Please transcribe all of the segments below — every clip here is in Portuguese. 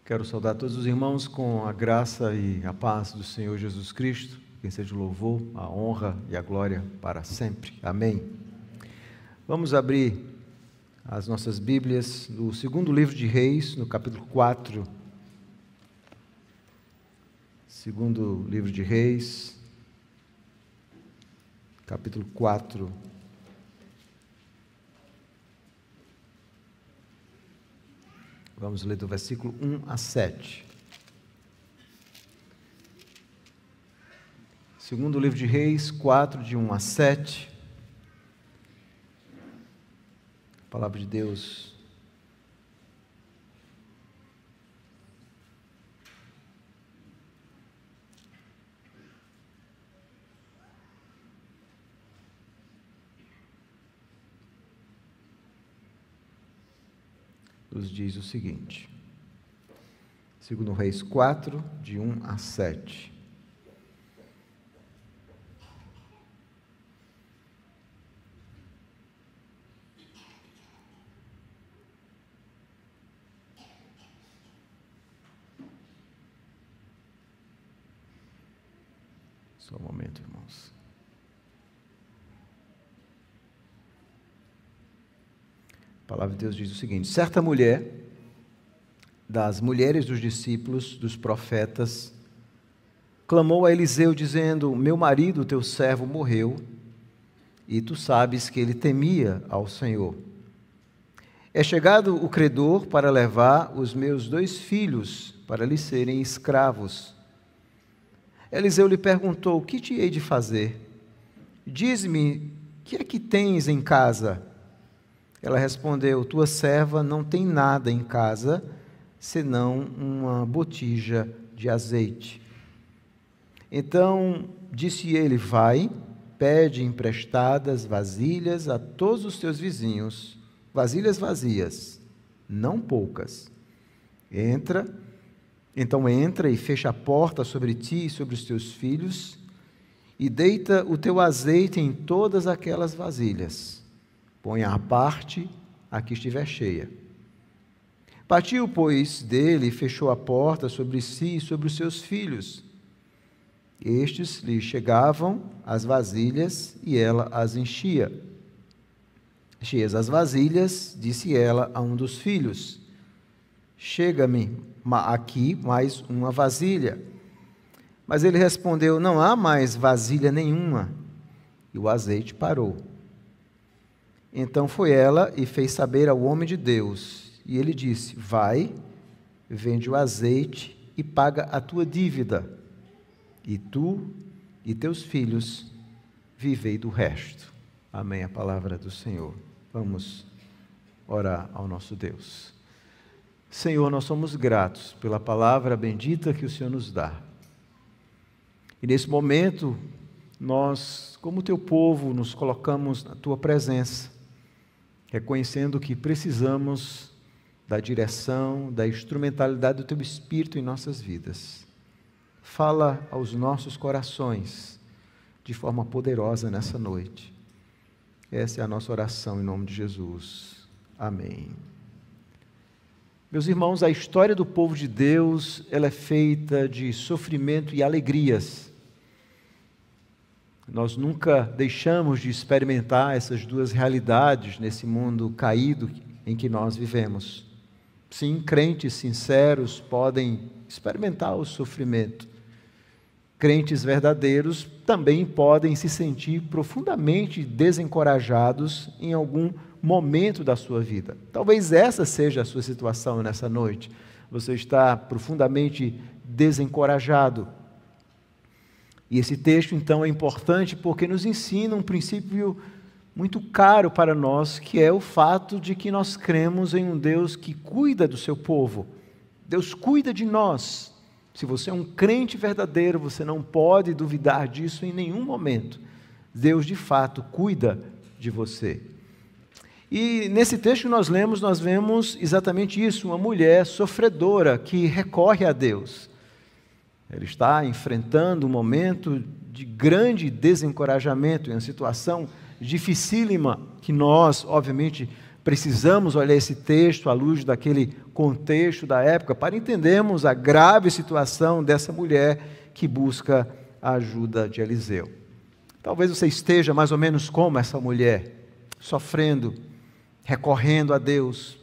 Quero saudar todos os irmãos com a graça e a paz do Senhor Jesus Cristo. Quem seja o louvor, a honra e a glória para sempre. Amém. Vamos abrir as nossas Bíblias no segundo livro de Reis, no capítulo 4. Segundo livro de Reis, capítulo 4. Vamos ler do versículo 1 a 7. Segundo livro de Reis, 4, de 1 a 7. A palavra de Deus. Nos diz o seguinte, segundo Reis 4, de 1 a 7. Só um momento, irmãos. A palavra de Deus diz o seguinte: certa mulher, das mulheres dos discípulos, dos profetas, clamou a Eliseu, dizendo: meu marido, teu servo, morreu, e tu sabes que ele temia ao Senhor. É chegado o credor para levar os meus 2 filhos para lhe serem escravos. Eliseu lhe perguntou: o que te hei de fazer? Diz-me, que é que tens em casa? Ela respondeu: tua serva não tem nada em casa, senão uma botija de azeite. Então disse ele: vai, pede emprestadas vasilhas a todos os teus vizinhos, vasilhas vazias, não poucas. Então entra e fecha a porta sobre ti e sobre os teus filhos, e deita o teu azeite em todas aquelas vasilhas. Põe à parte a que estiver cheia. Partiu, pois, dele e fechou a porta sobre si e sobre os seus filhos. Estes lhe chegavam as vasilhas e ela as enchia. Cheias as vasilhas, disse ela a um dos filhos: chega-me aqui mais uma vasilha. Mas ele respondeu: não há mais vasilha nenhuma. E o azeite parou. Então foi ela e fez saber ao homem de Deus. E ele disse: vai, vende o azeite e paga a tua dívida. E tu e teus filhos vivei do resto. Amém. A palavra do Senhor. Vamos orar ao nosso Deus. Senhor, nós somos gratos pela palavra bendita que o Senhor nos dá. E nesse momento, nós, como teu povo, nos colocamos na tua presença, reconhecendo que precisamos da direção, da instrumentalidade do teu Espírito em nossas vidas. Fala aos nossos corações de forma poderosa nessa noite. Essa é a nossa oração em nome de Jesus. Amém. Meus irmãos, a história do povo de Deus, ela é feita de sofrimento e alegrias. Nós nunca deixamos de experimentar essas duas realidades nesse mundo caído em que nós vivemos. Sim, crentes sinceros podem experimentar o sofrimento. Crentes verdadeiros também podem se sentir profundamente desencorajados em algum momento da sua vida. Talvez essa seja a sua situação nessa noite. Você está profundamente desencorajado. E esse texto, então, é importante porque nos ensina um princípio muito caro para nós, que é o fato de que nós cremos em um Deus que cuida do seu povo. Deus cuida de nós. Se você é um crente verdadeiro, você não pode duvidar disso em nenhum momento. Deus, de fato, cuida de você. E nesse texto que nós lemos, nós vemos exatamente isso, uma mulher sofredora que recorre a Deus. Ela está enfrentando um momento de grande desencorajamento, em uma situação dificílima que nós, obviamente, precisamos olhar esse texto à luz daquele contexto da época para entendermos a grave situação dessa mulher que busca a ajuda de Eliseu. Talvez você esteja mais ou menos como essa mulher, sofrendo, recorrendo a Deus,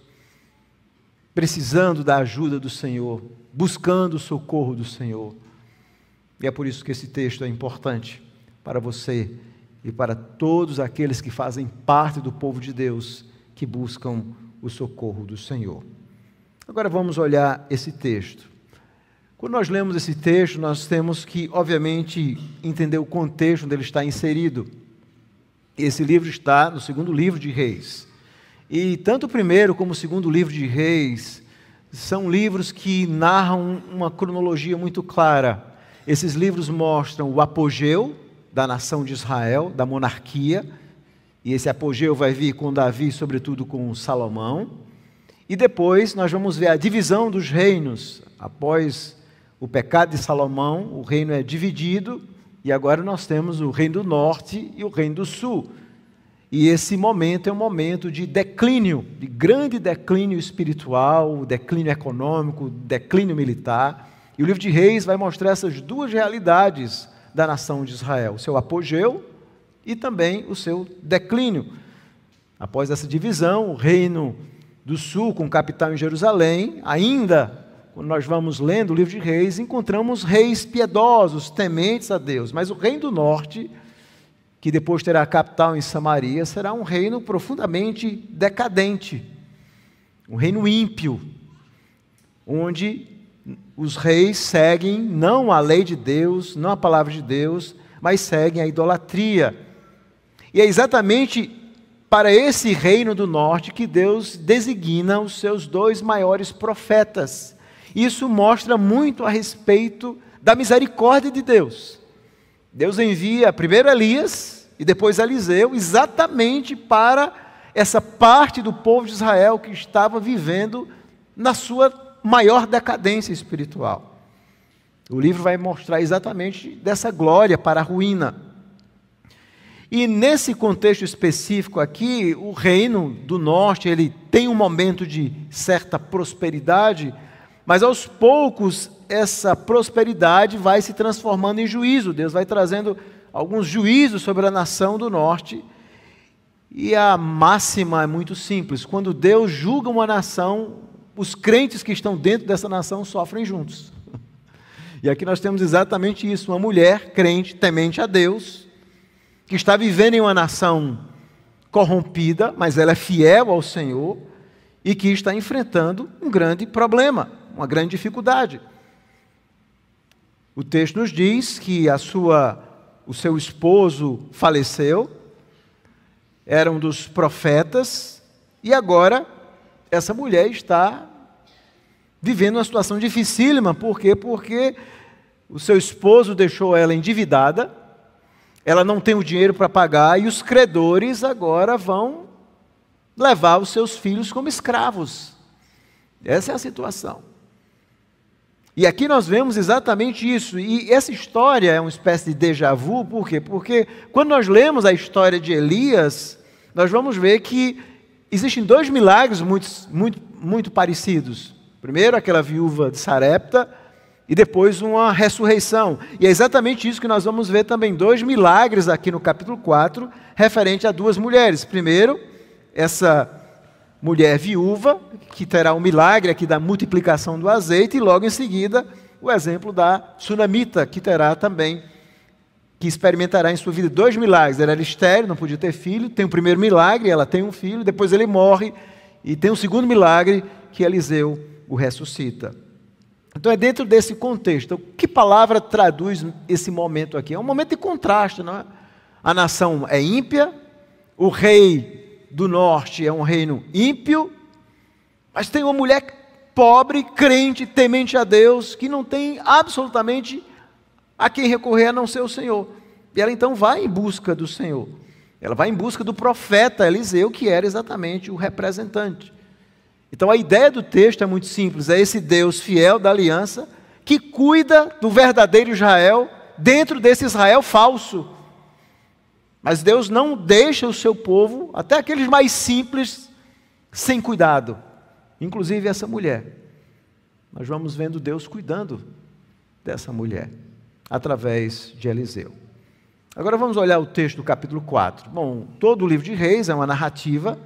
precisando da ajuda do Senhor, buscando o socorro do Senhor. E é por isso que esse texto é importante para você e para todos aqueles que fazem parte do povo de Deus, que buscam o socorro do Senhor. Agora vamos olhar esse texto. Quando nós lemos esse texto, nós temos que, obviamente, entender o contexto onde ele está inserido. Esse livro está no segundo livro de Reis. E tanto o primeiro como o segundo livro de Reis são livros que narram uma cronologia muito clara. Esses livros mostram o apogeu da nação de Israel, da monarquia, e esse apogeu vai vir com Davi, sobretudo com Salomão. E depois nós vamos ver a divisão dos reinos. Após o pecado de Salomão, o reino é dividido, e agora nós temos o reino do norte e o reino do sul. E esse momento é um momento de declínio, de grande declínio espiritual, declínio econômico, declínio militar. E o livro de Reis vai mostrar essas duas realidades da nação de Israel, o seu apogeu e também o seu declínio. Após essa divisão, o reino do sul, com capital em Jerusalém, ainda, quando nós vamos lendo o livro de Reis, encontramos reis piedosos, tementes a Deus. Mas o reino do norte, que depois terá a capital em Samaria, será um reino profundamente decadente, um reino ímpio, onde os reis seguem não a lei de Deus, não a palavra de Deus, mas seguem a idolatria. E é exatamente para esse reino do norte que Deus designa os seus dois maiores profetas. Isso mostra muito a respeito da misericórdia de Deus. Deus envia primeiro Elias e depois Eliseu, exatamente para essa parte do povo de Israel que estava vivendo na sua maior decadência espiritual. O livro vai mostrar exatamente dessa glória para a ruína. E nesse contexto específico aqui, o reino do norte, ele tem um momento de certa prosperidade, mas aos poucos essa prosperidade vai se transformando em juízo. Deus vai trazendo alguns juízos sobre a nação do norte. E a máxima é muito simples: quando Deus julga uma nação, os crentes que estão dentro dessa nação sofrem juntos. E aqui nós temos exatamente isso: uma mulher crente, temente a Deus, que está vivendo em uma nação corrompida, mas ela é fiel ao Senhor e que está enfrentando um grande problema, uma grande dificuldade. O texto nos diz que o seu esposo faleceu, era um dos profetas, e agora essa mulher está vivendo uma situação dificílima. Por quê? Porque o seu esposo deixou ela endividada, ela não tem o dinheiro para pagar, e os credores agora vão levar os seus filhos como escravos. Essa é a situação. E aqui nós vemos exatamente isso. E essa história é uma espécie de déjà vu. Por quê? Porque quando nós lemos a história de Elias, nós vamos ver que existem dois milagres muito parecidos. Primeiro, aquela viúva de Sarepta, e depois uma ressurreição. E é exatamente isso que nós vamos ver também, dois milagres aqui no capítulo 4, referente a duas mulheres. Primeiro, essa mulher viúva, que terá um milagre aqui da multiplicação do azeite, e logo em seguida, o exemplo da sunamita, que terá também, que experimentará em sua vida dois milagres. Ela era estéril, não podia ter filho, tem o primeiro milagre, ela tem um filho, depois ele morre, e tem o segundo milagre, que Eliseu o ressuscita. Então é dentro desse contexto. Que palavra traduz esse momento aqui? É um momento de contraste, não é? A nação é ímpia, o rei do norte é um reino ímpio, mas tem uma mulher pobre, crente, temente a Deus, que não tem absolutamente a quem recorrer a não ser o Senhor. E ela então vai em busca do Senhor. Ela vai em busca do profeta Eliseu, que era exatamente o representante. Então a ideia do texto é muito simples: é esse Deus fiel da aliança, que cuida do verdadeiro Israel, dentro desse Israel falso. Mas Deus não deixa o seu povo, até aqueles mais simples, sem cuidado, inclusive essa mulher. Nós vamos vendo Deus cuidando dessa mulher, através de Eliseu. Agora vamos olhar o texto do capítulo 4. Bom, todo o livro de Reis é uma narrativa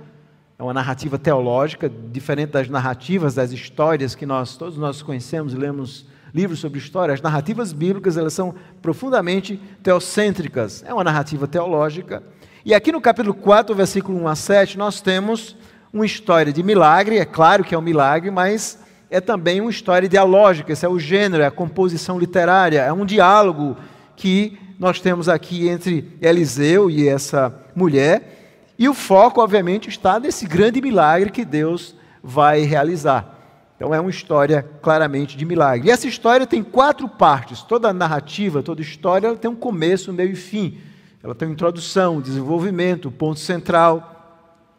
teológica, diferente das narrativas, das histórias que todos nós conhecemos e lemos livros sobre história. As narrativas bíblicas, elas são profundamente teocêntricas. É uma narrativa teológica. E aqui no capítulo 4, versículo 1 a 7, nós temos uma história de milagre. É claro que é um milagre, mas é também uma história dialógica. Esse é o gênero, é a composição literária. É um diálogo que nós temos aqui entre Eliseu e essa mulher. E o foco, obviamente, está nesse grande milagre que Deus vai realizar. Então é uma história claramente de milagre. E essa história tem 4 partes. Toda narrativa, toda história, ela tem um começo, meio e fim. Ela tem uma introdução, desenvolvimento, ponto central.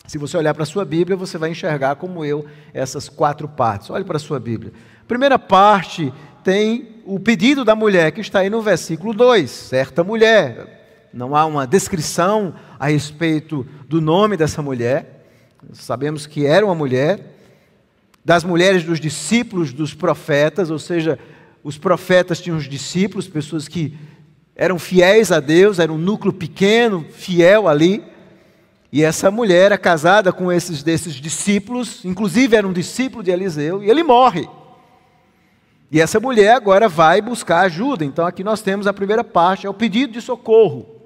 Se você olhar para a sua Bíblia, você vai enxergar, como eu, essas 4 partes. Olhe para a sua Bíblia. A primeira parte tem o pedido da mulher, que está aí no versículo 2. Certa mulher. Não há uma descrição a respeito do nome dessa mulher. Sabemos que era uma mulher. Das mulheres dos discípulos dos profetas, ou seja, os profetas tinham os discípulos, pessoas que eram fiéis a Deus, era um núcleo pequeno, fiel ali. E essa mulher era casada com desses discípulos, inclusive era um discípulo de Eliseu, e ele morre. E essa mulher agora vai buscar ajuda. Então aqui nós temos a primeira parte, é o pedido de socorro.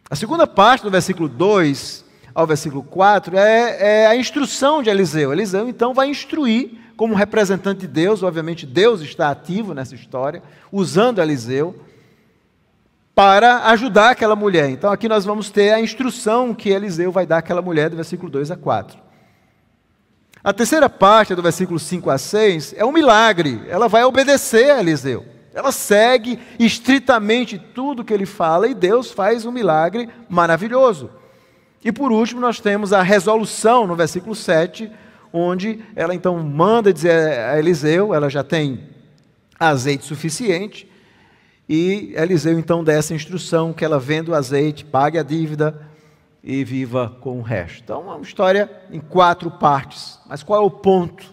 A segunda parte, do versículo 2 ao versículo 4, é a instrução de Eliseu. Eliseu então vai instruir, como representante de Deus, obviamente Deus está ativo nessa história, usando Eliseu, para ajudar aquela mulher. Então aqui nós vamos ter a instrução que Eliseu vai dar àquela mulher, do versículo 2 a 4. A terceira parte, do versículo 5 a 6, é um milagre. Ela vai obedecer a Eliseu. Ela segue estritamente tudo que ele fala e Deus faz um milagre maravilhoso. E por último nós temos a resolução no versículo 7, onde ela então manda dizer a Eliseu, ela já tem azeite suficiente, e Eliseu então dá essa instrução que ela venda o azeite, pague a dívida e viva com o resto. Então é uma história em 4 partes. Mas qual é o ponto?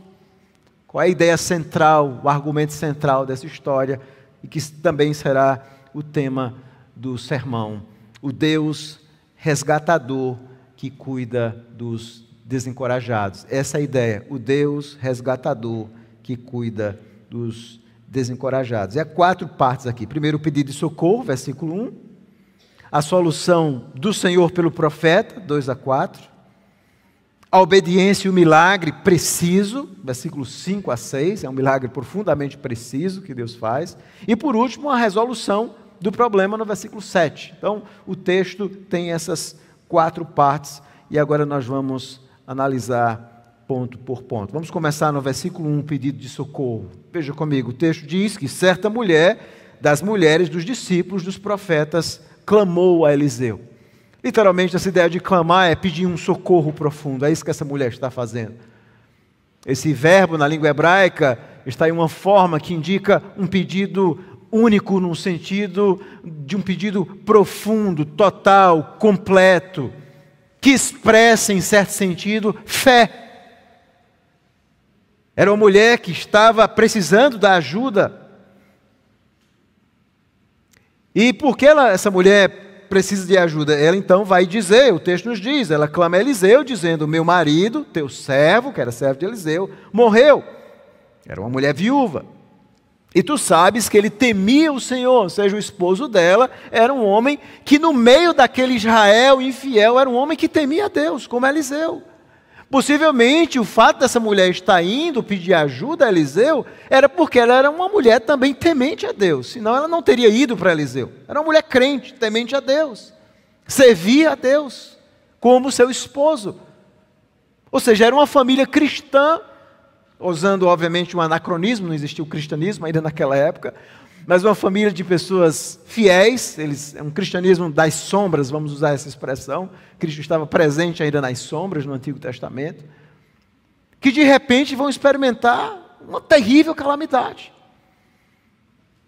Qual é a ideia central, o argumento central dessa história, e que também será o tema do sermão? O Deus resgatador que cuida dos desencorajados. Essa é a ideia, o Deus resgatador que cuida dos desencorajados. E há 4 partes aqui. Primeiro, o pedido de socorro, versículo 1. A solução do Senhor pelo profeta, 2 a 4. A obediência e o milagre preciso, versículos 5 a 6. É um milagre profundamente preciso que Deus faz. E por último, a resolução do problema no versículo 7. Então, o texto tem essas 4 partes e agora nós vamos analisar ponto por ponto. Vamos começar no versículo 1, pedido de socorro. Veja comigo, o texto diz que certa mulher, das mulheres dos discípulos dos profetas, clamou a Eliseu. Literalmente, essa ideia de clamar é pedir um socorro profundo. É isso que essa mulher está fazendo. Esse verbo na língua hebraica está em uma forma que indica um pedido único, no sentido de um pedido profundo, total, completo, que expressa, em certo sentido, fé. Era uma mulher que estava precisando da ajuda. E por que essa mulher precisa de ajuda? Ela então vai dizer, o texto nos diz, ela clama a Eliseu, dizendo: meu marido, teu servo, que era servo de Eliseu, morreu. Era uma mulher viúva. E tu sabes que ele temia o Senhor, ou seja, o esposo dela era um homem que no meio daquele Israel infiel, era um homem que temia a Deus, como Eliseu. Possivelmente o fato dessa mulher estar indo pedir ajuda a Eliseu era porque ela era uma mulher também temente a Deus, senão ela não teria ido para Eliseu. Era uma mulher crente, temente a Deus, servia a Deus como seu esposo. Ou seja, era uma família cristã, usando obviamente um anacronismo, não existia o cristianismo ainda naquela época, mas uma família de pessoas fiéis, é um cristianismo das sombras, vamos usar essa expressão. Cristo estava presente ainda nas sombras no Antigo Testamento, que de repente vão experimentar uma terrível calamidade.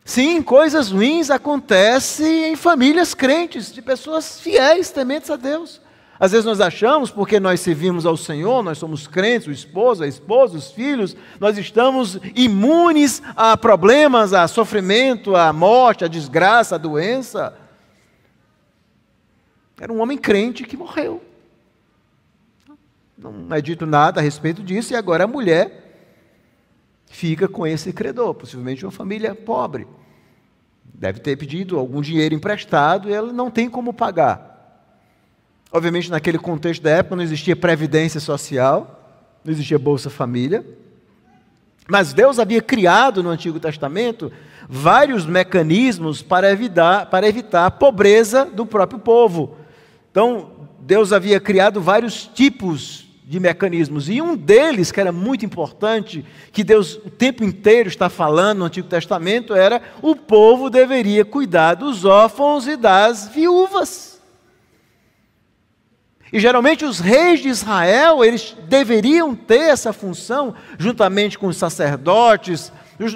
Sim, coisas ruins acontecem em famílias crentes, de pessoas fiéis, tementes a Deus. Às vezes nós achamos, porque nós servimos ao Senhor, nós somos crentes, o esposo, a esposa, os filhos, nós estamos imunes a problemas, a sofrimento, a morte, a desgraça, a doença. Era um homem crente que morreu. Não é dito nada a respeito disso, e agora a mulher fica com esse credor, possivelmente uma família pobre. Deve ter pedido algum dinheiro emprestado e ela não tem como pagar. Obviamente, naquele contexto da época, não existia previdência social, não existia Bolsa Família, mas Deus havia criado no Antigo Testamento vários mecanismos para evitar a pobreza do próprio povo. Então, Deus havia criado vários tipos de mecanismos, e um deles, que era muito importante, que Deus o tempo inteiro está falando no Antigo Testamento, era o povo deveria cuidar dos órfãos e das viúvas. E geralmente os reis de Israel, eles deveriam ter essa função, juntamente com os sacerdotes,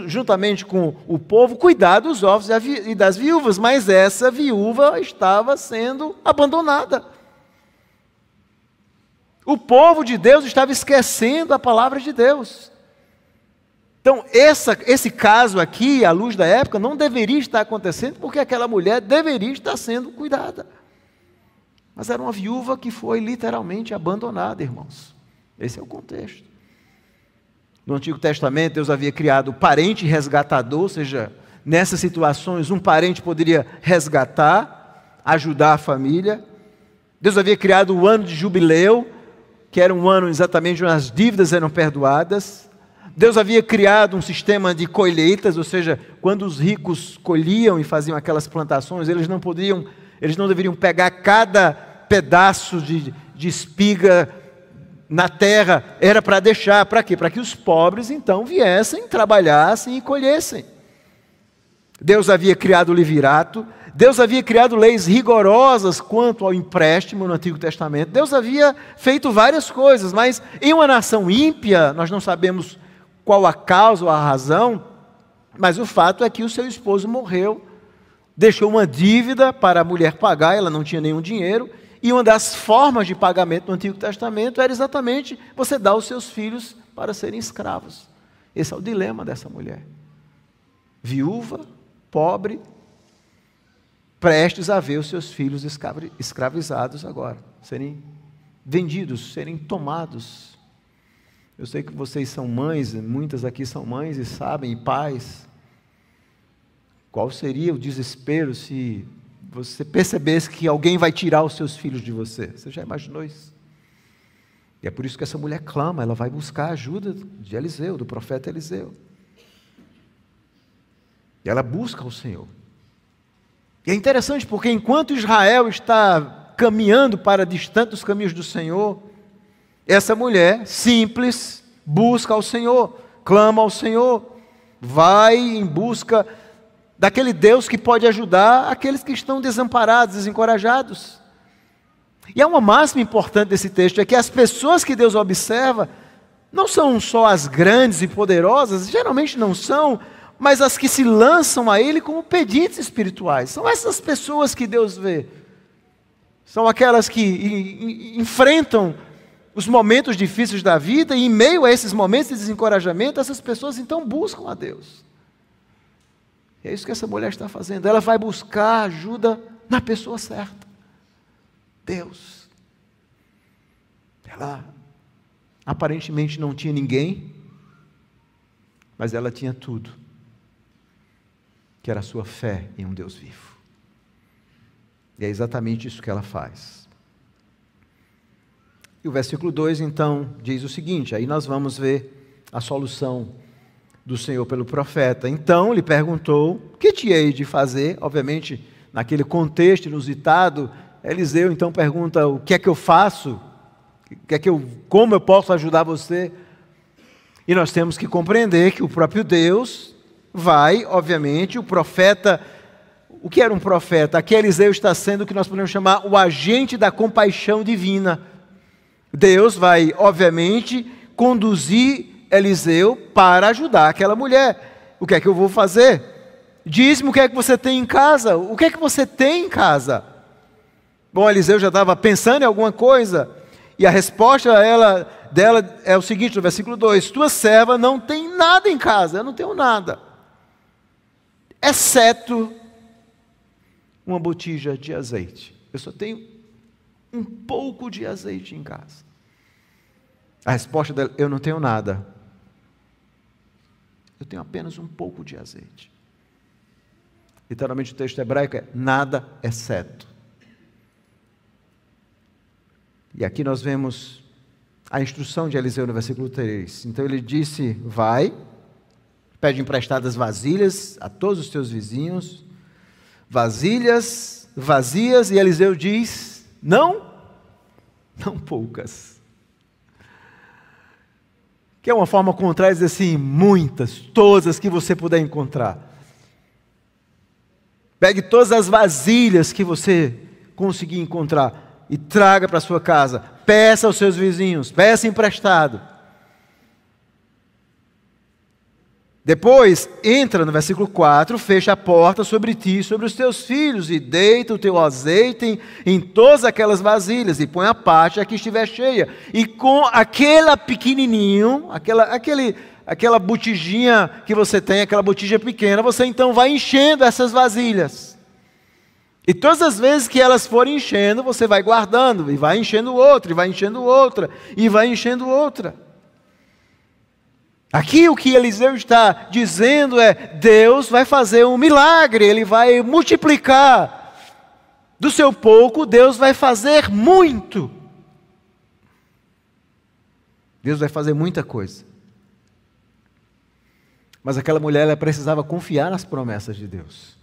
juntamente com o povo, cuidar dos órfãos e das viúvas, mas essa viúva estava sendo abandonada. O povo de Deus estava esquecendo a palavra de Deus. Então, esse caso aqui, à luz da época, não deveria estar acontecendo, porque aquela mulher deveria estar sendo cuidada. Mas era uma viúva que foi literalmente abandonada, irmãos. Esse é o contexto. No Antigo Testamento, Deus havia criado o parente resgatador, ou seja, nessas situações, um parente poderia resgatar, ajudar a família. Deus havia criado o ano de jubileu, que era um ano exatamente onde as dívidas eram perdoadas. Deus havia criado um sistema de colheitas, ou seja, quando os ricos colhiam e faziam aquelas plantações, eles não deveriam pegar cada pedaço de espiga na terra, era para deixar, para quê? Para que os pobres então viessem, trabalhassem e colhessem. Deus havia criado o levirato, Deus havia criado leis rigorosas quanto ao empréstimo no Antigo Testamento, Deus havia feito várias coisas, mas em uma nação ímpia, nós não sabemos qual a causa ou a razão, mas o fato é que o seu esposo morreu, deixou uma dívida para a mulher pagar, ela não tinha nenhum dinheiro, e uma das formas de pagamento no Antigo Testamento era exatamente você dar os seus filhos para serem escravos. Esse é o dilema dessa mulher. Viúva, pobre, prestes a ver os seus filhos escravizados agora, serem vendidos, serem tomados. Eu sei que vocês são mães, muitas aqui são mães e sabem, e pais. Qual seria o desespero se você percebesse que alguém vai tirar os seus filhos de você? Você já imaginou isso? E é por isso que essa mulher clama, ela vai buscar a ajuda de Eliseu, do profeta Eliseu. E ela busca o Senhor. E é interessante porque enquanto Israel está caminhando para distante dos caminhos do Senhor, essa mulher simples busca ao Senhor, clama ao Senhor, vai em busca daquele Deus que pode ajudar aqueles que estão desamparados, desencorajados. E há uma máxima importante desse texto, é que as pessoas que Deus observa não são só as grandes e poderosas, geralmente não são, mas as que se lançam a Ele como pedintes espirituais. São essas pessoas que Deus vê. São aquelas que enfrentam os momentos difíceis da vida, e em meio a esses momentos de desencorajamento, essas pessoas então buscam a Deus. É isso que essa mulher está fazendo. Ela vai buscar ajuda na pessoa certa. Deus. Ela aparentemente não tinha ninguém, mas ela tinha tudo, que era a sua fé em um Deus vivo. E é exatamente isso que ela faz. E o versículo 2 então diz o seguinte, aí nós vamos ver a solução do Senhor pelo profeta. Então lhe perguntou, o que te hei de fazer? Obviamente, naquele contexto inusitado, Eliseu então pergunta, o que é que eu faço? Como eu posso ajudar você? E nós temos que compreender que o próprio Deus vai, obviamente, o profeta, o que era um profeta? Aqui Eliseu está sendo o que nós podemos chamar o agente da compaixão divina. Deus vai, obviamente, conduzir Eliseu para ajudar aquela mulher. O que é que eu vou fazer? Diz-me o que é que você tem em casa. O que é que você tem em casa? Bom, Eliseu já estava pensando em alguma coisa, e a resposta dela é o seguinte, no versículo 2: tua serva não tem nada em casa, eu não tenho nada, exceto uma botija de azeite. Eu só tenho um pouco de azeite em casa. A resposta dela: eu não tenho nada, eu tenho apenas um pouco de azeite. Literalmente o texto hebraico é nada exceto. E aqui nós vemos a instrução de Eliseu no versículo 3. Então ele disse: vai, pede emprestadas vasilhas a todos os teus vizinhos, vasilhas vazias, e Eliseu diz: não poucas. Que é uma forma contrária de dizer assim: muitas, todas as que você puder encontrar. Pegue todas as vasilhas que você conseguir encontrar e traga para a sua casa. Peça aos seus vizinhos, peça emprestado. Depois, entra no versículo 4, fecha a porta sobre ti e sobre os teus filhos, e deita o teu azeite em todas aquelas vasilhas, e põe a parte a que estiver cheia. E com aquela pequenininho, aquela botijinha que você tem, aquela botija pequena, você então vai enchendo essas vasilhas. E todas as vezes que elas forem enchendo, você vai guardando, e vai enchendo outra, e vai enchendo outra, e vai enchendo outra. Aqui o que Eliseu está dizendo é: Deus vai fazer um milagre, Ele vai multiplicar. Do seu pouco, Deus vai fazer muito. Deus vai fazer muita coisa. Mas aquela mulher, ela precisava confiar nas promessas de Deus.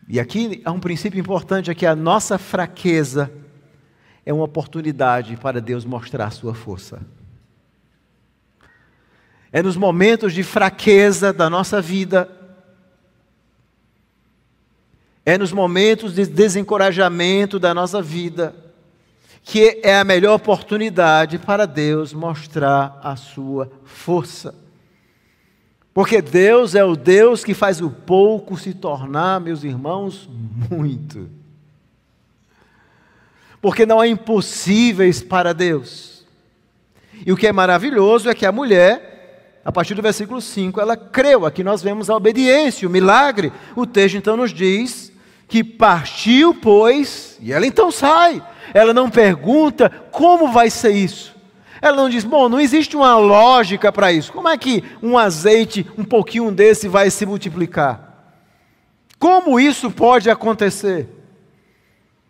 E aqui há um princípio importante, é que a nossa fraqueza é uma oportunidade para Deus mostrar a sua força. É nos momentos de fraqueza da nossa vida, é nos momentos de desencorajamento da nossa vida, que é a melhor oportunidade para Deus mostrar a sua força. Porque Deus é o Deus que faz o pouco se tornar, meus irmãos, muito. Porque não há impossíveis para Deus. E o que é maravilhoso é que a mulher, a partir do versículo 5, ela creu. Aqui nós vemos a obediência, o milagre. O texto então nos diz que partiu, pois, e ela então sai. Ela não pergunta como vai ser isso. Ela não diz: bom, não existe uma lógica para isso. Como é que um azeite, um pouquinho desse vai se multiplicar? Como isso pode acontecer?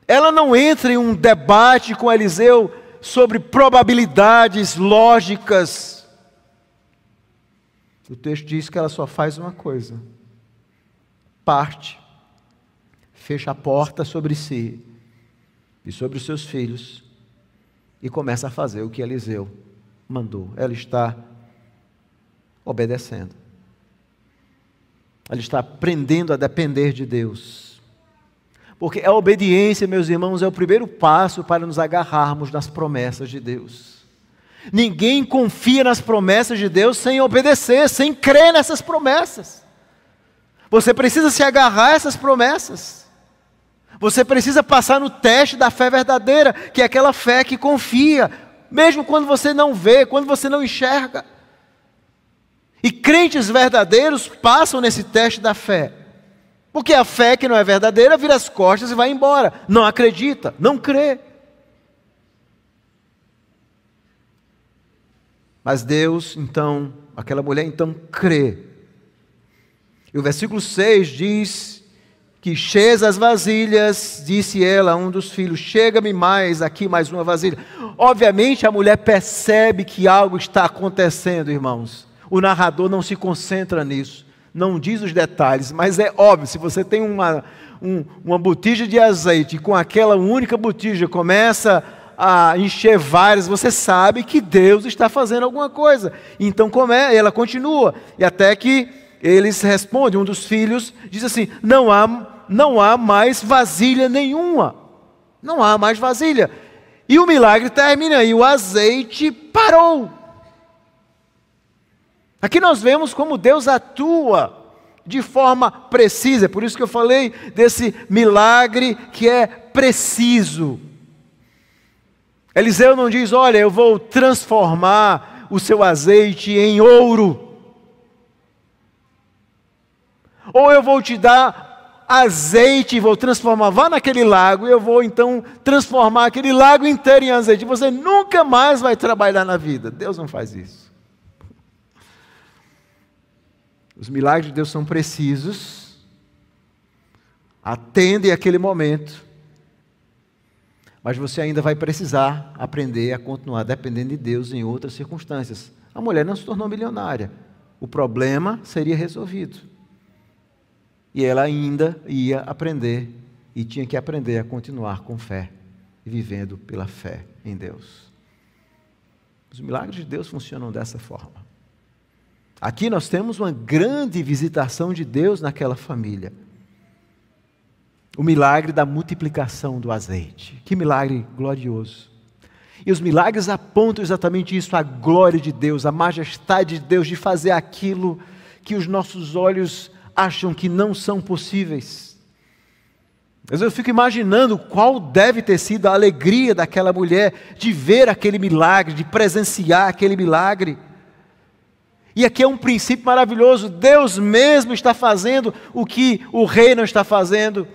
Ela não entra em um debate com Eliseu sobre probabilidades lógicas. O texto diz que ela só faz uma coisa: parte, fecha a porta sobre si e sobre os seus filhos, e começa a fazer o que Eliseu mandou. Ela está obedecendo. Ela está aprendendo a depender de Deus. Porque a obediência, meus irmãos, é o primeiro passo para nos agarrarmos nas promessas de Deus. Ninguém confia nas promessas de Deus sem obedecer, sem crer nessas promessas. Você precisa se agarrar a essas promessas. Você precisa passar no teste da fé verdadeira, que é aquela fé que confia, mesmo quando você não vê, quando você não enxerga. E crentes verdadeiros passam nesse teste da fé. Porque a fé que não é verdadeira vira as costas e vai embora. Não acredita, não crê. Mas Deus, então, aquela mulher então crê. E o versículo 6 diz que, cheias as vasilhas, disse ela a um dos filhos: chega-me mais aqui mais uma vasilha. Obviamente a mulher percebe que algo está acontecendo, irmãos. O narrador não se concentra nisso, não diz os detalhes, mas é óbvio. Se você tem uma botija de azeite e com aquela única botija começa a encher várias, você sabe que Deus está fazendo alguma coisa. Então ela continua, e até que eles respondem. Um dos filhos diz assim: não há mais vasilha nenhuma. Não há mais vasilha. E o milagre termina, e o azeite parou. Aqui nós vemos como Deus atua de forma precisa. É por isso que eu falei desse milagre que é preciso. Eliseu não diz: olha, eu vou transformar o seu azeite em ouro, ou eu vou te dar azeite e vou transformar, vá naquele lago e eu vou então transformar aquele lago inteiro em azeite. Você nunca mais vai trabalhar na vida. Deus não faz isso. Os milagres de Deus são precisos, atendem àquele momento, mas você ainda vai precisar aprender a continuar dependendo de Deus em outras circunstâncias. A mulher não se tornou milionária, o problema seria resolvido. E ela ainda ia aprender, e tinha que aprender a continuar com fé, e vivendo pela fé em Deus. Os milagres de Deus funcionam dessa forma. Aqui nós temos uma grande visitação de Deus naquela família. O milagre da multiplicação do azeite. Que milagre glorioso. E os milagres apontam exatamente isso, a glória de Deus, a majestade de Deus de fazer aquilo que os nossos olhos acham que não são possíveis. Mas eu fico imaginando qual deve ter sido a alegria daquela mulher de ver aquele milagre, de presenciar aquele milagre. E aqui é um princípio maravilhoso. Deus mesmo está fazendo o que o rei não está fazendo,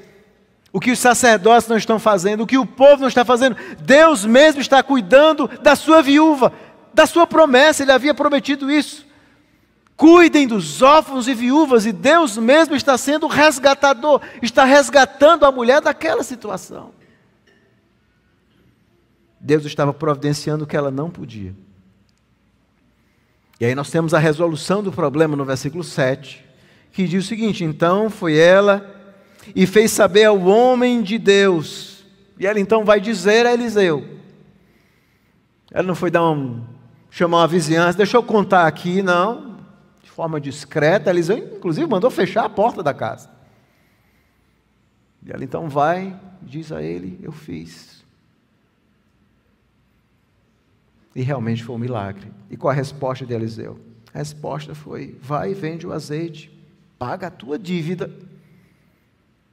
o que os sacerdotes não estão fazendo, o que o povo não está fazendo. Deus mesmo está cuidando da sua viúva, da sua promessa. Ele havia prometido isso. Cuidem dos órfãos e viúvas, e Deus mesmo está sendo resgatador, está resgatando a mulher daquela situação. Deus estava providenciando o que ela não podia. E aí nós temos a resolução do problema no versículo 7, que diz o seguinte: então foi ela e fez saber ao homem de Deus. E ela então vai dizer a Eliseu. Ela não foi chamar uma vizinhança, deixa eu contar aqui, não. De forma discreta, Eliseu inclusive mandou fechar a porta da casa. E ela então vai, diz a ele: eu fiz. E realmente foi um milagre. E qual a resposta de Eliseu? A resposta foi: vai e vende o azeite, paga a tua dívida,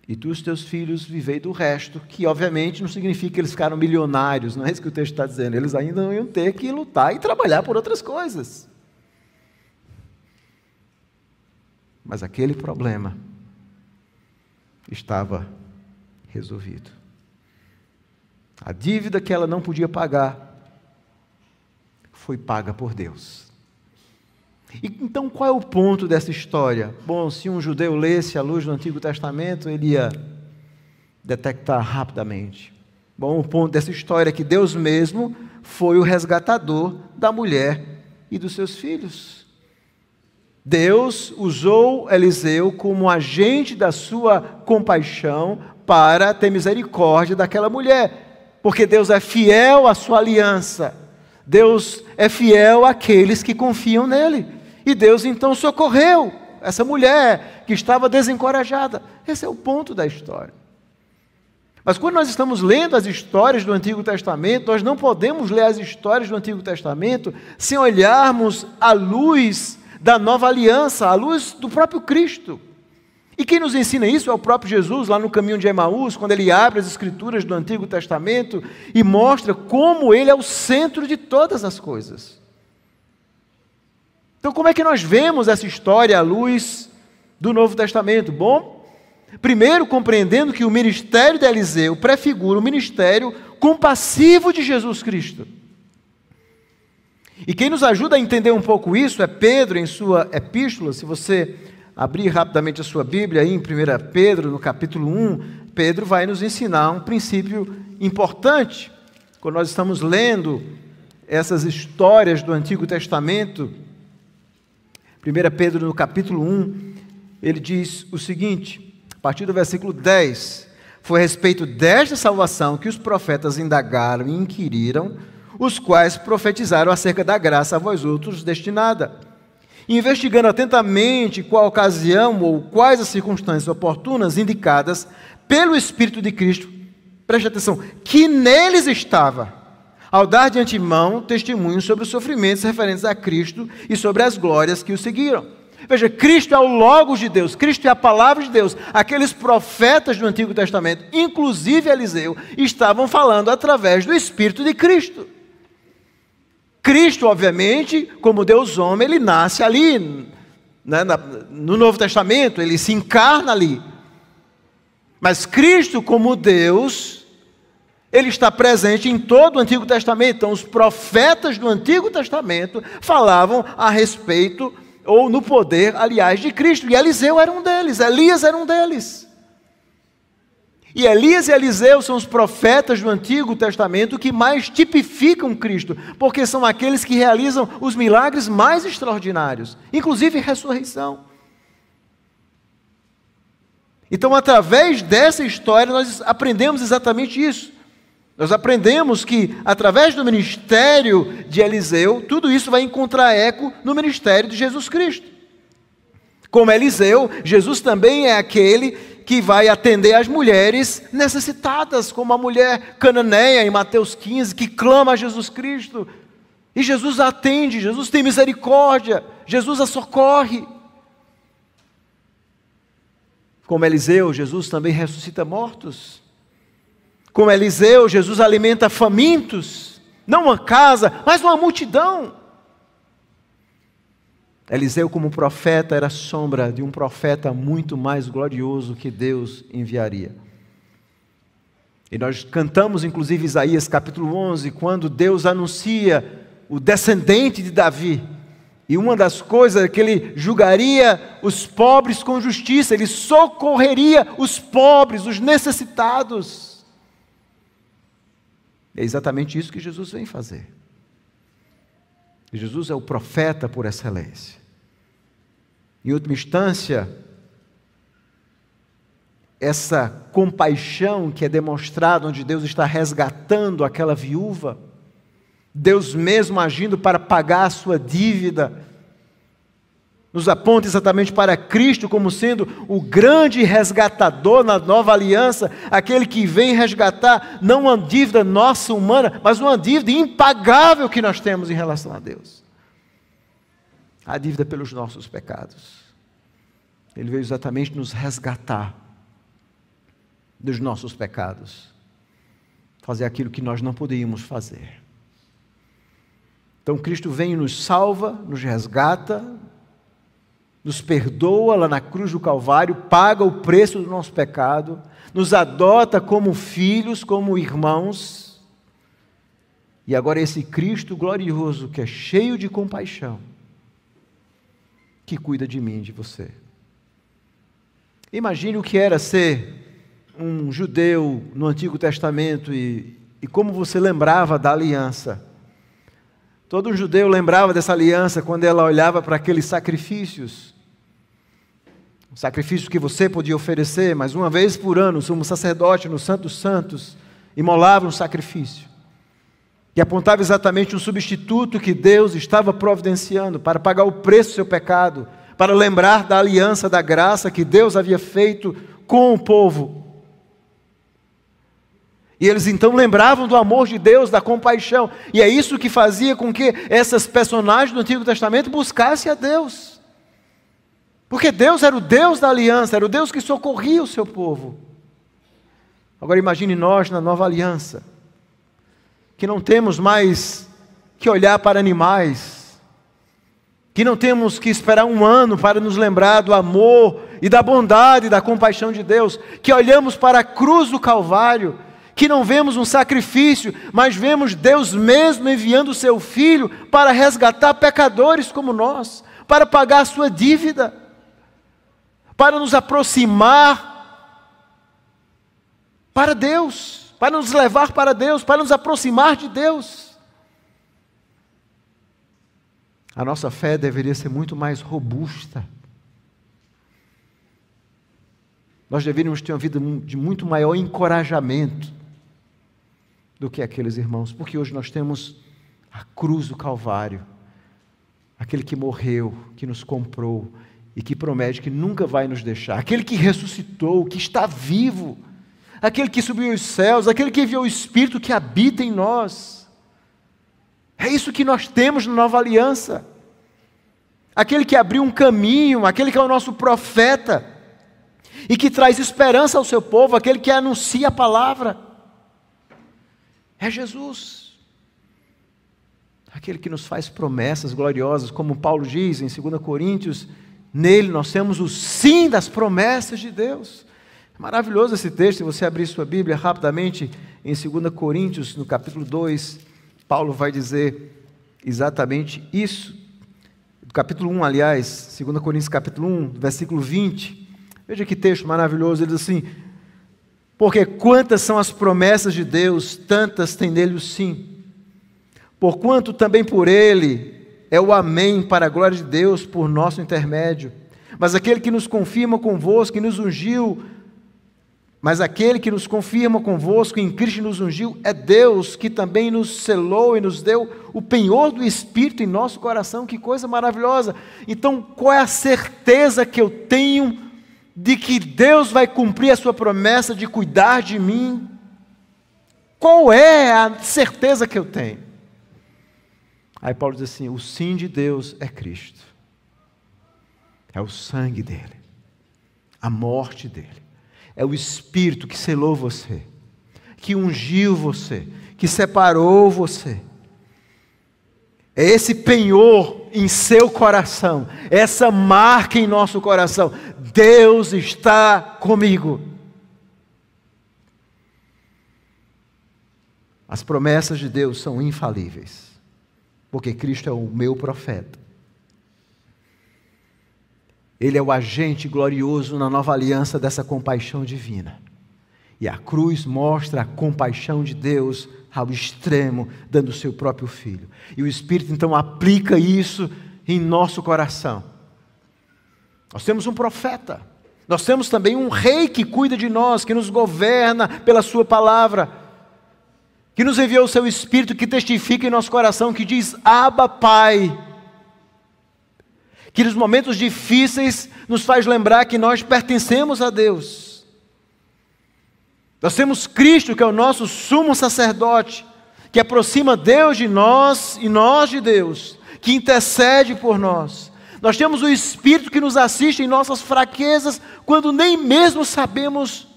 e tu e os teus filhos vivei do resto, que obviamente não significa que eles ficaram milionários, não é isso que o texto está dizendo. Eles ainda não iam ter que lutar e trabalhar por outras coisas. Mas aquele problema estava resolvido. A dívida que ela não podia pagar foi paga por Deus. E então qual é o ponto dessa história? Bom, se um judeu lesse à luz do Antigo Testamento, ele ia detectar rapidamente. Bom, o ponto dessa história é que Deus mesmo foi o resgatador da mulher e dos seus filhos. Deus usou Eliseu como agente da sua compaixão para ter misericórdia daquela mulher, porque Deus é fiel à sua aliança. Deus é fiel àqueles que confiam nele. E Deus então socorreu essa mulher que estava desencorajada. Esse é o ponto da história. Mas quando nós estamos lendo as histórias do Antigo Testamento, nós não podemos ler as histórias do Antigo Testamento sem olharmos à luz da nova aliança, à luz do próprio Cristo. E quem nos ensina isso é o próprio Jesus, lá no caminho de Emaús, quando ele abre as escrituras do Antigo Testamento e mostra como ele é o centro de todas as coisas. Então, como é que nós vemos essa história à luz do Novo Testamento? Bom, primeiro compreendendo que o ministério de Eliseu prefigura o ministério compassivo de Jesus Cristo. E quem nos ajuda a entender um pouco isso é Pedro, em sua epístola. Se você abrir rapidamente a sua Bíblia, aí em 1 Pedro, no capítulo 1, Pedro vai nos ensinar um princípio importante. Quando nós estamos lendo essas histórias do Antigo Testamento, 1 Pedro, no capítulo 1, ele diz o seguinte, a partir do versículo 10, foi a respeito desta salvação que os profetas indagaram e inquiriram, os quais profetizaram acerca da graça a vós outros destinada. Investigando atentamente qual a ocasião ou quais as circunstâncias oportunas indicadas pelo Espírito de Cristo, preste atenção, que neles estava, ao dar de antemão testemunho sobre os sofrimentos referentes a Cristo e sobre as glórias que o seguiram. Veja, Cristo é o Logos de Deus, Cristo é a palavra de Deus. Aqueles profetas do Antigo Testamento, inclusive Eliseu, estavam falando através do Espírito de Cristo. Cristo, obviamente, como Deus homem, ele nasce ali, né, no Novo Testamento, ele se encarna ali. Mas Cristo, como Deus, ele está presente em todo o Antigo Testamento. Então, os profetas do Antigo Testamento falavam a respeito, ou no poder, aliás, de Cristo. E Eliseu era um deles, Elias era um deles. E Elias e Eliseu são os profetas do Antigo Testamento que mais tipificam Cristo, porque são aqueles que realizam os milagres mais extraordinários, inclusive ressurreição. Então, através dessa história, nós aprendemos exatamente isso. Nós aprendemos que, através do ministério de Eliseu, tudo isso vai encontrar eco no ministério de Jesus Cristo. Como Eliseu, Jesus também é aquele que vai atender as mulheres necessitadas, como a mulher cananeia em Mateus 15, que clama a Jesus Cristo. E Jesus a atende, Jesus tem misericórdia, Jesus a socorre. Como Eliseu, Jesus também ressuscita mortos. Como Eliseu, Jesus alimenta famintos, não uma casa, mas uma multidão. Eliseu, como profeta, era sombra de um profeta muito mais glorioso que Deus enviaria. E nós cantamos, inclusive, Isaías capítulo 11, quando Deus anuncia o descendente de Davi. E uma das coisas é que ele julgaria os pobres com justiça, ele socorreria os pobres, os necessitados. É exatamente isso que Jesus vem fazer. Jesus é o profeta por excelência. Em última instância, essa compaixão que é demonstrada, onde Deus está resgatando aquela viúva, Deus mesmo agindo para pagar a sua dívida, nos aponta exatamente para Cristo como sendo o grande resgatador na nova aliança, aquele que vem resgatar não uma dívida nossa humana, mas uma dívida impagável que nós temos em relação a Deus. A dívida pelos nossos pecados. Ele veio exatamente nos resgatar dos nossos pecados, fazer aquilo que nós não podíamos fazer. Então Cristo vem e nos salva, nos resgata, nos perdoa lá na cruz do Calvário, paga o preço do nosso pecado, nos adota como filhos, como irmãos. E agora esse Cristo glorioso, que é cheio de compaixão, que cuida de mim e de você. Imagine o que era ser um judeu no Antigo Testamento e como você lembrava da aliança. Todo um judeu lembrava dessa aliança quando ela olhava para aqueles sacrifícios. Um sacrifício que você podia oferecer, mas uma vez por ano, o sumo sacerdote no Santo dos Santos imolava um sacrifício, que apontava exatamente um substituto que Deus estava providenciando para pagar o preço do seu pecado, para lembrar da aliança, da graça que Deus havia feito com o povo. E eles então lembravam do amor de Deus, da compaixão, e é isso que fazia com que essas personagens do Antigo Testamento buscassem a Deus. Porque Deus era o Deus da aliança, era o Deus que socorria o seu povo. Agora imagine nós na nova aliança, que não temos mais que olhar para animais, que não temos que esperar um ano para nos lembrar do amor e da bondade e da compaixão de Deus, que olhamos para a cruz do Calvário, que não vemos um sacrifício, mas vemos Deus mesmo enviando o seu Filho para resgatar pecadores como nós, para pagar a sua dívida, para nos aproximar para Deus, para nos levar para Deus, para nos aproximar de Deus. A nossa fé deveria ser muito mais robusta. Nós deveríamos ter uma vida de muito maior encorajamento do que aqueles irmãos, porque hoje nós temos a cruz do Calvário, aquele que morreu, que nos comprou e que promete que nunca vai nos deixar, aquele que ressuscitou, que está vivo, aquele que subiu aos céus, aquele que enviou o Espírito que habita em nós. É isso que nós temos na nova aliança. aquele que abriu um caminho, aquele que é o nosso profeta e que traz esperança ao seu povo, aquele que anuncia a palavra. É Jesus. Aquele que nos faz promessas gloriosas, como Paulo diz em 2 Coríntios, nele nós temos o sim das promessas de Deus. É maravilhoso esse texto. Se você abrir sua Bíblia rapidamente, em 2 Coríntios, no capítulo 2, Paulo vai dizer exatamente isso. Capítulo 1, aliás, 2 Coríntios capítulo 1, versículo 20. Veja que texto maravilhoso. Ele diz assim: porque quantas são as promessas de Deus, tantas tem nele o sim. Porquanto também por ele é o amém para a glória de Deus por nosso intermédio. Mas aquele que nos confirma convosco, que nos ungiu, em Cristo nos ungiu, é Deus que também nos selou e nos deu o penhor do Espírito em nosso coração. Que coisa maravilhosa! Então, qual é a certeza que eu tenho de que Deus vai cumprir a sua promessa de cuidar de mim? Qual é a certeza que eu tenho? Aí Paulo diz assim: o sim de Deus é Cristo, é o sangue dele, a morte dele, é o Espírito que selou você, que ungiu você, que separou você. É esse penhor em seu coração, essa marca em nosso coração. Deus está comigo. As promessas de Deus são infalíveis, porque Cristo é o meu profeta. Ele é o agente glorioso na nova aliança dessa compaixão divina. E a cruz mostra a compaixão de Deus ao extremo, dando o seu próprio Filho. E o Espírito então aplica isso em nosso coração. Nós temos um profeta. Nós temos também um rei que cuida de nós, que nos governa pela sua palavra, que nos enviou o seu Espírito, que testifica em nosso coração, que diz: Abba, Pai. Que nos momentos difíceis nos faz lembrar que nós pertencemos a Deus. Nós temos Cristo, que é o nosso sumo sacerdote, que aproxima Deus de nós e nós de Deus, que intercede por nós. Nós temos o Espírito que nos assiste em nossas fraquezas, quando nem mesmo sabemos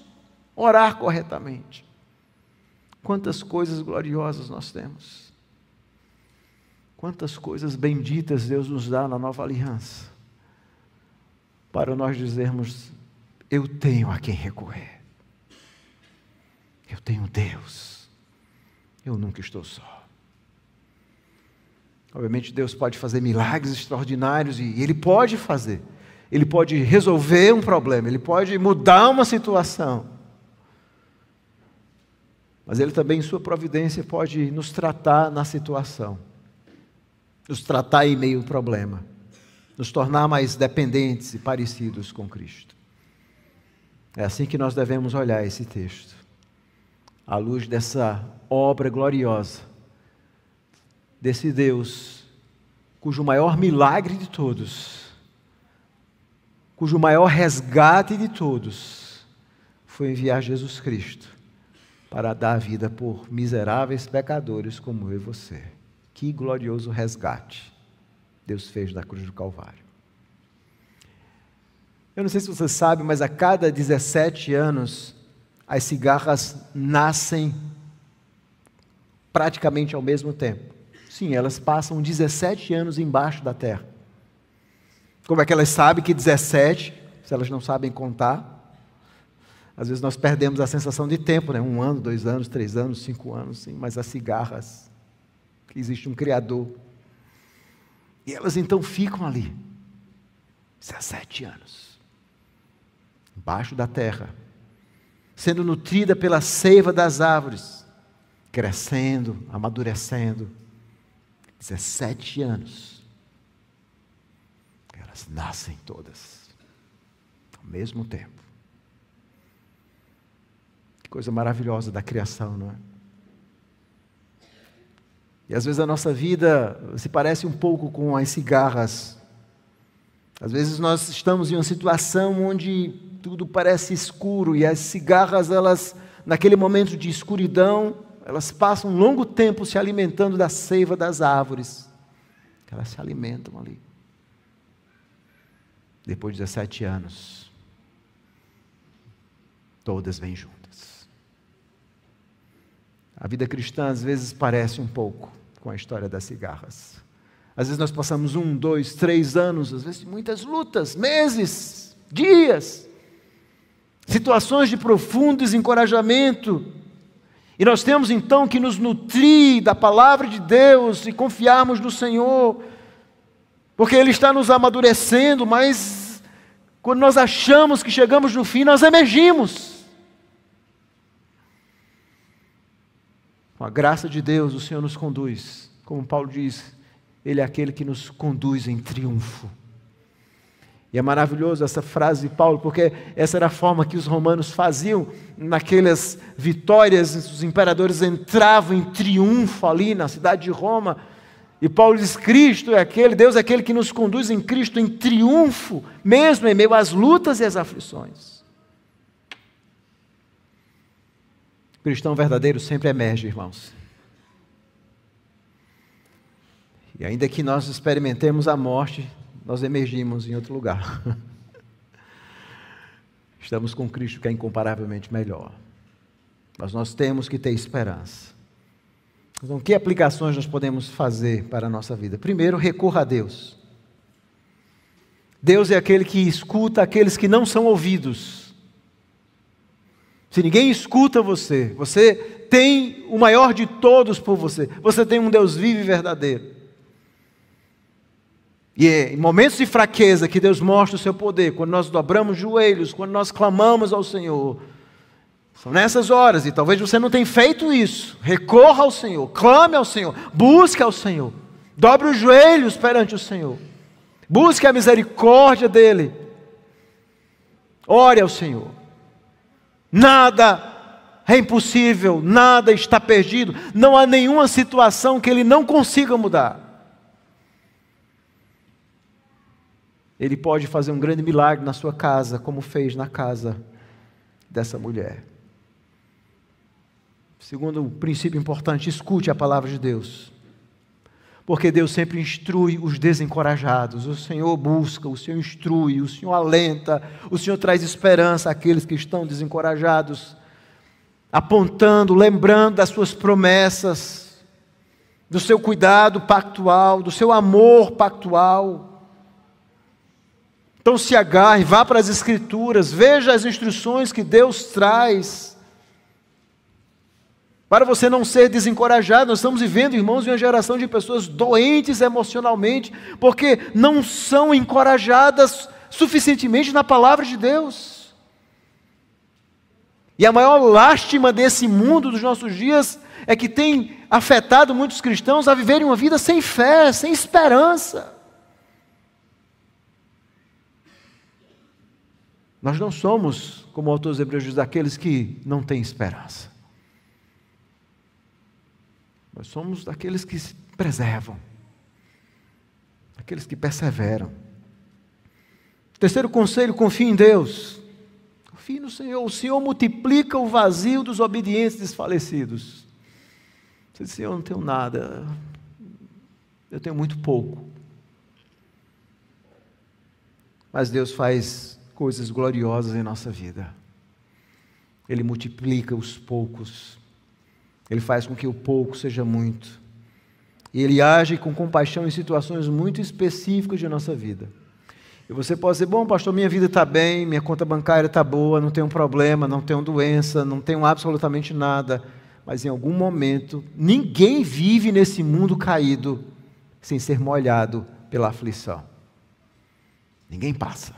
orar corretamente. Quantas coisas gloriosas nós temos. Quantas coisas benditas Deus nos dá na nova aliança, para nós dizermos: eu tenho a quem recorrer, eu tenho Deus, eu nunca estou só. Obviamente Deus pode fazer milagres extraordinários, e Ele pode fazer, Ele pode resolver um problema, Ele pode mudar uma situação, mas Ele também, em sua providência, pode nos tratar na situação, nos tratar em meio ao problema, nos tornar mais dependentes e parecidos com Cristo. É assim que nós devemos olhar esse texto, à luz dessa obra gloriosa, desse Deus, cujo maior milagre de todos, cujo maior resgate de todos, foi enviar Jesus Cristo, para dar a vida por miseráveis pecadores como eu e você. Que glorioso resgate Deus fez na cruz do Calvário. Eu não sei se você sabe, mas a cada 17 anos, as cigarras nascem praticamente ao mesmo tempo. Sim, elas passam 17 anos embaixo da terra. Como é que elas sabem que 17, se elas não sabem contar? Às vezes nós perdemos a sensação de tempo, né? 1 ano, 2 anos, 3 anos, 5 anos, sim, mas as cigarras, existe um Criador. E elas então ficam ali, 17 anos, embaixo da terra, sendo nutrida pela seiva das árvores, crescendo, amadurecendo. 17 anos, elas nascem todas, ao mesmo tempo. Que coisa maravilhosa da criação, não é? E às vezes a nossa vida se parece um pouco com as cigarras. Às vezes nós estamos em uma situação onde tudo parece escuro, e as cigarras, elas, naquele momento de escuridão, elas passam um longo tempo se alimentando da seiva das árvores. Elas se alimentam ali. depois de 17 anos, todas vêm juntas. A vida cristã às vezes parece um pouco com a história das cigarras. Às vezes nós passamos 1, 2, 3 anos, às vezes muitas lutas, meses, dias, situações de profundo desencorajamento. E nós temos então que nos nutrir da palavra de Deus e confiarmos no Senhor, porque Ele está nos amadurecendo, mas quando nós achamos que chegamos no fim, nós emergimos. Com a graça de Deus, o Senhor nos conduz, como Paulo diz, Ele é aquele que nos conduz em triunfo. E é maravilhoso essa frase de Paulo, porque essa era a forma que os romanos faziam naquelas vitórias. Os imperadores entravam em triunfo ali na cidade de Roma. E Paulo diz, Cristo é aquele, Deus é aquele que nos conduz em Cristo em triunfo, mesmo em meio às lutas e às aflições. O cristão verdadeiro sempre emerge, irmãos. E ainda que nós experimentemos a morte, nós emergimos em outro lugar. Estamos com Cristo, que é incomparavelmente melhor. Mas nós temos que ter esperança. Então, que aplicações nós podemos fazer para a nossa vida? Primeiro, recorra a Deus. Deus é aquele que escuta aqueles que não são ouvidos. Se ninguém escuta você, você tem o maior de todos por você. Você tem um Deus vivo e verdadeiro. E é em momentos de fraqueza que Deus mostra o seu poder, quando nós dobramos joelhos, quando nós clamamos ao Senhor. São nessas horas, e talvez você não tenha feito isso, recorra ao Senhor, clame ao Senhor, busque ao Senhor, dobre os joelhos perante o Senhor, busque a misericórdia dEle, ore ao Senhor. Nada é impossível, nada está perdido, não há nenhuma situação que Ele não consiga mudar. Ele pode fazer um grande milagre na sua casa, como fez na casa dessa mulher. Segundo um princípio importante, escute a palavra de Deus. Porque Deus sempre instrui os desencorajados. O Senhor busca, o Senhor instrui, o Senhor alenta, o Senhor traz esperança àqueles que estão desencorajados, apontando, lembrando das suas promessas, do seu cuidado pactual, do seu amor pactual. Então se agarre, vá para as Escrituras, veja as instruções que Deus traz, para você não ser desencorajado. Nós estamos vivendo, irmãos, em uma geração de pessoas doentes emocionalmente, porque não são encorajadas suficientemente na palavra de Deus. E a maior lástima desse mundo dos nossos dias é que tem afetado muitos cristãos a viverem uma vida sem fé, sem esperança. Nós não somos, como o autor dos Hebreus diz, daqueles que não têm esperança. Nós somos daqueles que se preservam, daqueles que perseveram. Terceiro conselho, confie em Deus. Confie no Senhor. O Senhor multiplica o vazio dos obedientes desfalecidos. Você diz, eu não tenho nada, eu tenho muito pouco. Mas Deus faz coisas gloriosas em nossa vida. Ele multiplica os poucos. Ele faz com que o pouco seja muito. E Ele age com compaixão em situações muito específicas de nossa vida. E você pode dizer, bom pastor, minha vida está bem, minha conta bancária está boa, não tenho problema, não tenho doença, não tenho absolutamente nada. Mas em algum momento, ninguém vive nesse mundo caído sem ser molhado pela aflição. Ninguém passa.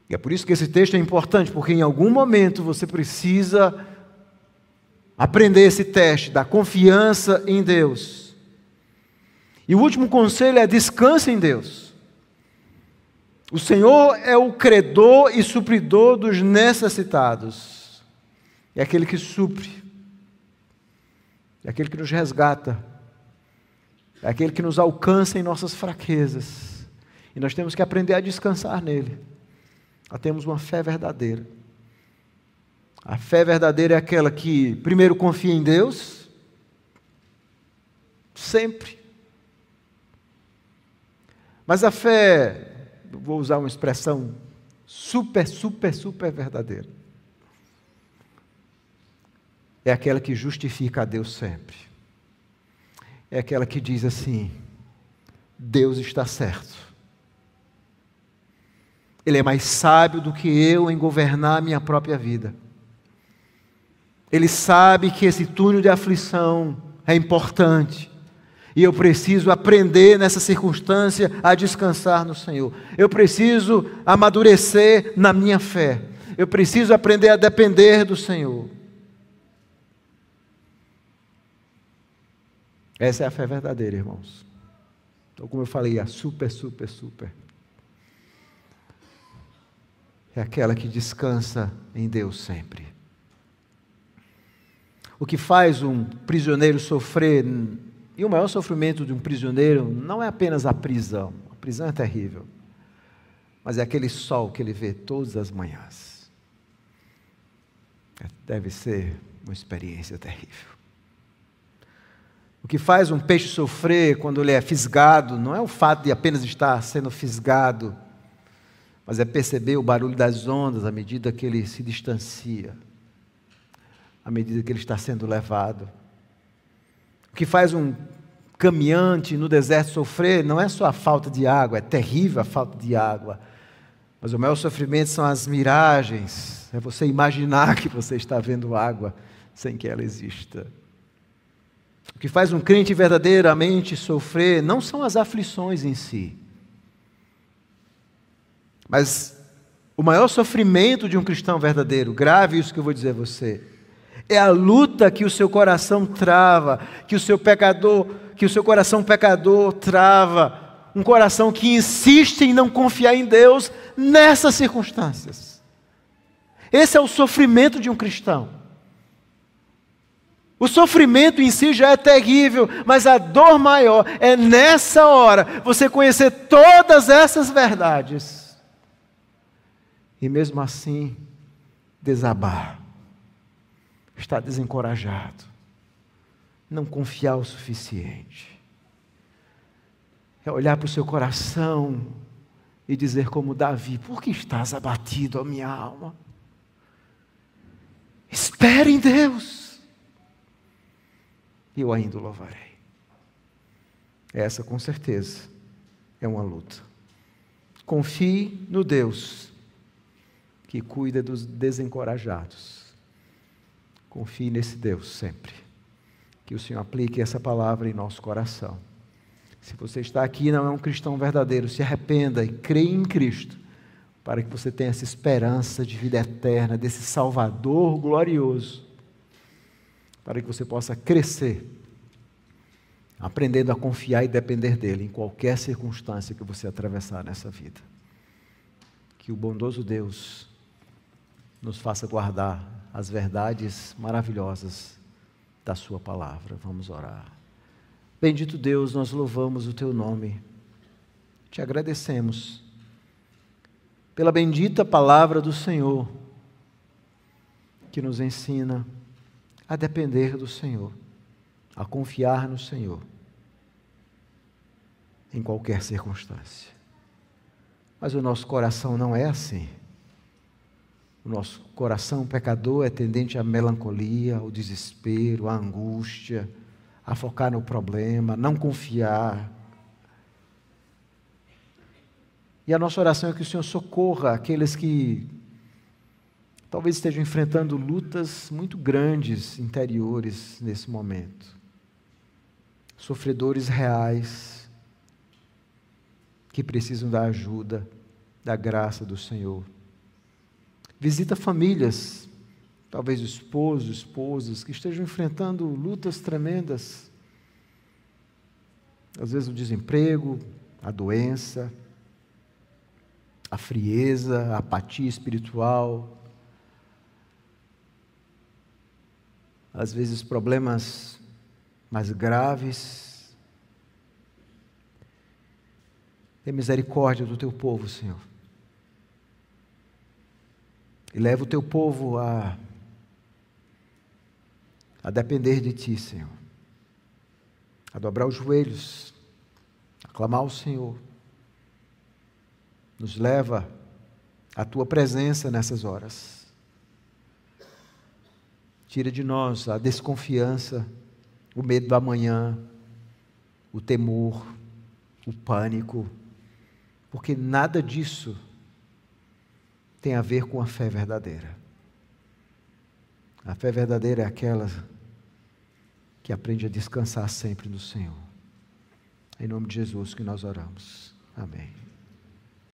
E é por isso que esse texto é importante, porque em algum momento você precisa aprender esse teste da confiança em Deus. E o último conselho é descanse em Deus. O Senhor é o credor e supridor dos necessitados. É aquele que supre. É aquele que nos resgata. É aquele que nos alcança em nossas fraquezas. E nós temos que aprender a descansar nele. Nós temos uma fé verdadeira. A fé verdadeira é aquela que, primeiro, confia em Deus, sempre. Mas a fé vou usar uma expressão super verdadeira. É aquela que justifica a Deus sempre. É aquela que diz assim: Deus está certo. Ele é mais sábio do que eu em governar a minha própria vida. Ele sabe que esse túnel de aflição é importante. E eu preciso aprender nessa circunstância a descansar no Senhor. Eu preciso amadurecer na minha fé. Eu preciso aprender a depender do Senhor. Essa é a fé verdadeira, irmãos. Então, como eu falei, a super. É aquela que descansa em Deus sempre. O que faz um prisioneiro sofrer, e o maior sofrimento de um prisioneiro não é apenas a prisão é terrível, mas é aquele sol que ele vê todas as manhãs. Deve ser uma experiência terrível. O que faz um peixe sofrer quando ele é fisgado, não é o fato de apenas estar sendo fisgado, mas é perceber o barulho das ondas à medida que ele se distancia, à medida que ele está sendo levado. O que faz um caminhante no deserto sofrer não é só a falta de água, é terrível a falta de água, mas o maior sofrimento são as miragens, é você imaginar que você está vendo água sem que ela exista. O que faz um crente verdadeiramente sofrer não são as aflições em si, mas o maior sofrimento de um cristão verdadeiro, grave isso que eu vou dizer a você, é a luta que o seu coração trava, que o seu coração pecador trava, um coração que insiste em não confiar em Deus nessas circunstâncias. Esse é o sofrimento de um cristão. O sofrimento em si já é terrível, mas a dor maior é nessa hora você conhecer todas essas verdades e mesmo assim desabar, estar desencorajado, não confiar o suficiente. É olhar para o seu coração e dizer como Davi: por que estás abatido, ó minha alma? Espere em Deus, e eu ainda o louvarei. Essa, com certeza, é uma luta. Confie no Deus que cuida dos desencorajados. Confie nesse Deus sempre. Que o Senhor aplique essa palavra em nosso coração. Se você está aqui e não é um cristão verdadeiro, se arrependa e creia em Cristo, para que você tenha essa esperança de vida eterna, desse Salvador glorioso, para que você possa crescer, aprendendo a confiar e depender dEle em qualquer circunstância que você atravessar nessa vida. Que o bondoso Deus nos faça guardar as verdades maravilhosas da sua palavra. Vamos orar. Bendito Deus, nós louvamos o teu nome, te agradecemos pela bendita palavra do Senhor, que nos ensina a depender do Senhor, a confiar no Senhor, em qualquer circunstância. Mas o nosso coração não é assim. O nosso coração pecador é tendente à melancolia, ao desespero, à angústia, a focar no problema, não confiar. E a nossa oração é que o Senhor socorra aqueles que talvez estejam enfrentando lutas muito grandes interiores nesse momento. Sofredores reais que precisam da ajuda, da graça do Senhor. Visita famílias, talvez esposos, esposas, que estejam enfrentando lutas tremendas. Às vezes o desemprego, a doença, a frieza, a apatia espiritual. Às vezes problemas mais graves. Tem misericórdia do teu povo, Senhor. E leva o teu povo a depender de ti, Senhor. A dobrar os joelhos, a clamar ao Senhor. Nos leva à tua presença nessas horas. Tira de nós a desconfiança, o medo do amanhã, o temor, o pânico, porque nada disso tem a ver com a fé verdadeira. A fé verdadeira é aquela que aprende a descansar sempre no Senhor. Em nome de Jesus que nós oramos. Amém.